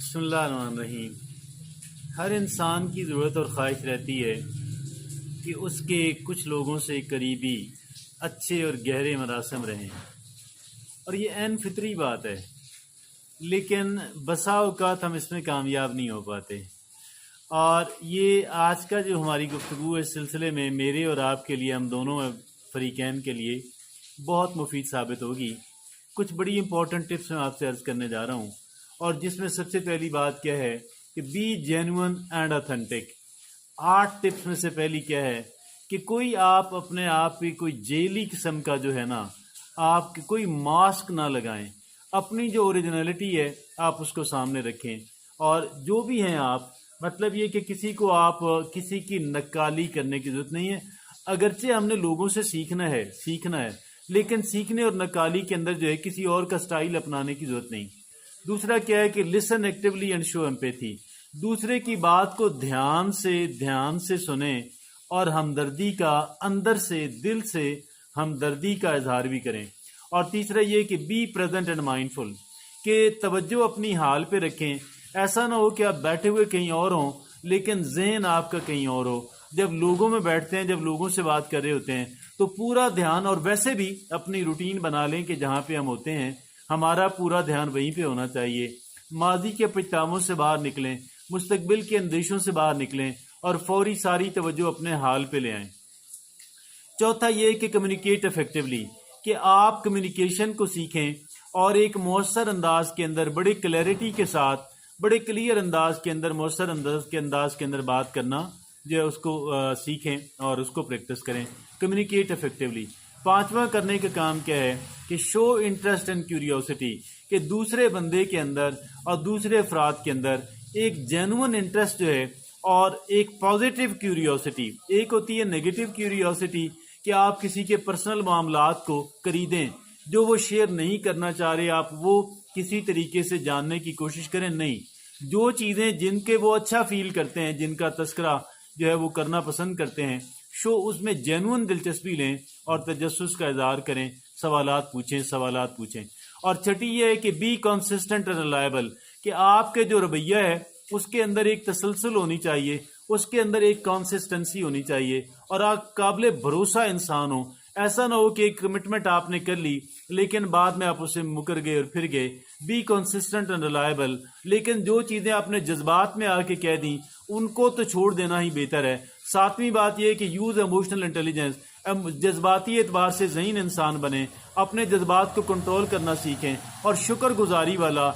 بسم اللہ الرحمن الرحیم۔ ہر انسان کی ضرورت اور خواہش رہتی ہے کہ اس کے کچھ لوگوں سے قریبی اچھے اور گہرے مراسم رہیں، اور یہ عین فطری بات ہے، لیکن بسا اوقات ہم اس میں کامیاب نہیں ہو پاتے۔ اور یہ آج کا جو ہماری گفتگو اس سلسلے میں میرے اور آپ کے لیے، ہم دونوں فریقین کے لیے بہت مفید ثابت ہوگی۔ کچھ بڑی امپورٹنٹ ٹپس میں آپ سے عرض کرنے جا رہا ہوں، اور جس میں سب سے پہلی بات کیا ہے کہ be genuine and authentic. 8 tips میں سے پہلی کیا ہے کہ کوئی آپ اپنے آپ پہ کوئی جیلی قسم کا جو ہے نا، آپ کوئی ماسک نہ لگائیں، اپنی جو اوریجنلٹی ہے آپ اس کو سامنے رکھیں، اور جو بھی ہیں آپ، مطلب یہ کہ کسی کو آپ کسی کی نکالی کرنے کی ضرورت نہیں ہے۔ اگرچہ ہم نے لوگوں سے سیکھنا ہے لیکن سیکھنے اور نکالی کے اندر جو ہے کسی اور کا سٹائل اپنانے کی ضرورت نہیں۔ دوسرا کیا ہے کہ لسن ایکٹیولی اینڈ شو ایمپیتھی، دوسرے کی بات کو دھیان سے سنیں اور ہمدردی کا اندر سے دل سے ہمدردی کا اظہار بھی کریں۔ اور تیسرا یہ کہ بی پریزنٹ اینڈ مائنڈفل، کہ توجہ اپنی حال پہ رکھیں۔ ایسا نہ ہو کہ آپ بیٹھے ہوئے کہیں اور ہوں لیکن ذہن آپ کا کہیں اور ہو۔ جب لوگوں میں بیٹھتے ہیں، جب لوگوں سے بات کر رہے ہوتے ہیں تو پورا دھیان، اور ویسے بھی اپنی روٹین بنا لیں کہ جہاں پہ ہم ہوتے ہیں ہمارا پورا دھیان وہیں پہ ہونا چاہیے۔ ماضی کے پچھتاووں سے باہر نکلیں، مستقبل کے اندیشوں سے باہر نکلیں، اور فوری ساری توجہ اپنے حال پہ لے آئیں۔ چوتھا یہ کہ کمیونیکیٹ افیکٹولی، کہ آپ کمیونیکیشن کو سیکھیں اور ایک مؤثر انداز کے اندر، بڑے کلیئرٹی کے ساتھ، بڑے کلیئر انداز کے اندر، مؤثر انداز کے اندر بات کرنا جو ہے اس کو سیکھیں اور اس کو پریکٹس کریں۔ Communicate effectively. پانچواں کرنے کا کام کیا ہے کہ شو انٹرسٹ اینڈ کیوریوسٹی، کہ دوسرے بندے کے اندر اور دوسرے افراد کے اندر ایک جینون انٹرسٹ جو ہے اور ایک پازیٹیو کیوریوسٹی۔ ایک ہوتی ہے نیگیٹو کیوریوسٹی کہ آپ کسی کے پرسنل معاملات کو خریدیں، جو وہ شیئر نہیں کرنا چاہ رہے آپ وہ کسی طریقے سے جاننے کی کوشش کریں۔ نہیں، جو چیزیں جن کے وہ اچھا فیل کرتے ہیں، جن کا تذکرہ جو ہے وہ کرنا پسند کرتے ہیں، اس میں جینون دلچسپی لیں اور تجسس کا اظہار کریں، سوالات پوچھیں۔ اور چھٹی یہ ہے کہ بی کنسسٹنٹ اینڈ ریلائبل، کہ آپ کے جو رویہ ہے اس کے اندر ایک تسلسل ہونی چاہیے، اس کے اندر ایک کنسسٹنسی ہونی چاہیے، اور آپ قابل بھروسہ انسان ہو۔ ایسا نہ ہو کہ ایک کمٹمنٹ آپ نے کر لی لیکن بعد میں آپ اسے مکر گئے اور پھر گئے۔ بی کنسسٹنٹ اینڈ ریلائبل، لیکن جو چیزیں آپ نے جذبات میں آ کے کہہ دیں ان کو تو چھوڑ دینا ہی بہتر ہے۔ ساتویں بات یہ ہے کہ یوز ایموشنل انٹیلیجنس، جذباتی اعتبار سے ذہین انسان بنیں، اپنے جذبات کو کنٹرول کرنا سیکھیں، اور شکر گزاری والا